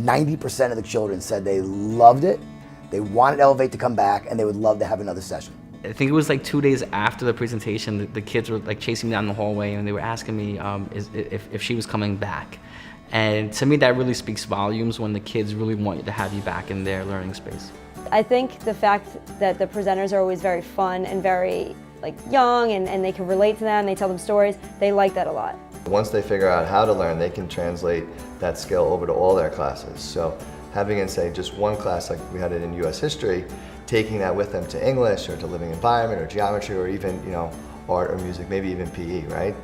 90% of the children said they loved it, they wanted Elevate to come back, and they would love to have another session. I think it was like 2 days after the presentation, the kids were like chasing me down the hallway and they were asking me if she was coming back. And to me, that really speaks volumes when the kids really want to have you back in their learning space. I think the fact that the presenters are always very fun and very young and they can relate to them, they tell them stories, they like that a lot. Once they figure out how to learn, they can translate that skill over to all their classes. So having in, say, just one class like we had it in US history, taking that with them to English or to living environment or geometry or even, art or music, maybe even PE, right?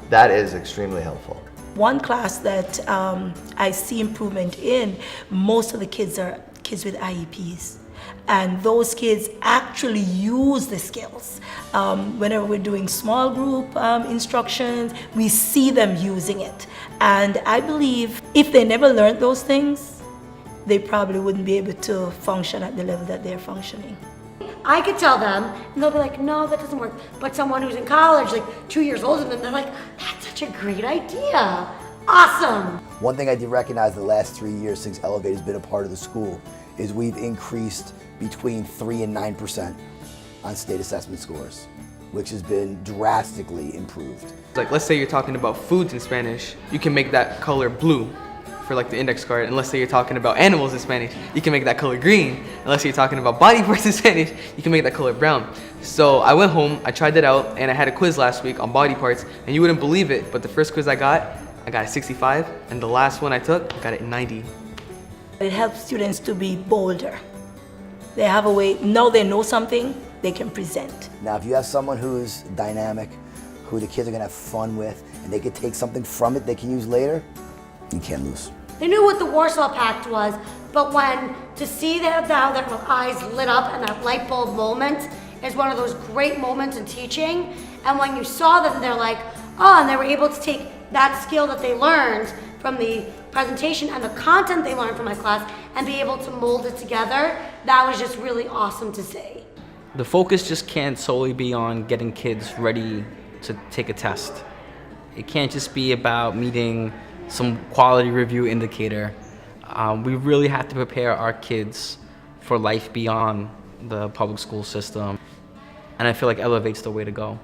That is extremely helpful. One class that I see improvement in, most of the kids are kids with IEPs. And those kids actually use the skills. Whenever we're doing small group instructions, we see them using it. And I believe if they never learned those things, they probably wouldn't be able to function at the level that they're functioning. I could tell them, and they'll be like, no, that doesn't work. But someone who's in college, 2 years older than them, they're like, that's such a great idea. Awesome. One thing I did recognize in the last 3 years since Elevate has been a part of the school is we've increased between 3 and 9% on state assessment scores, which has been drastically improved. Like, let's say you're talking about foods in Spanish, you can make that color blue for the index card. And let's say you're talking about animals in Spanish, you can make that color green. Unless you're talking about body parts in Spanish, you can make that color brown. So I went home, I tried that out, and I had a quiz last week on body parts, and you wouldn't believe it, but the first quiz I got a 65, and the last one I took, I got it 90. It helps students to be bolder. They have a way, now they know something, they can present. Now, if you have someone who's dynamic, who the kids are gonna have fun with, and they could take something from it they can use later, you can't lose. They knew what the Warsaw Pact was, but to see that now their eyes lit up and that light bulb moment is one of those great moments in teaching. And when you saw them, they're like, oh, and they were able to take that skill that they learned from the presentation and the content they learned from my class and be able to mold it together. That was just really awesome to see. The focus just can't solely be on getting kids ready to take a test. It can't just be about meeting some quality review indicator. We really have to prepare our kids for life beyond the public school system. And I feel like Elevate's the way to go.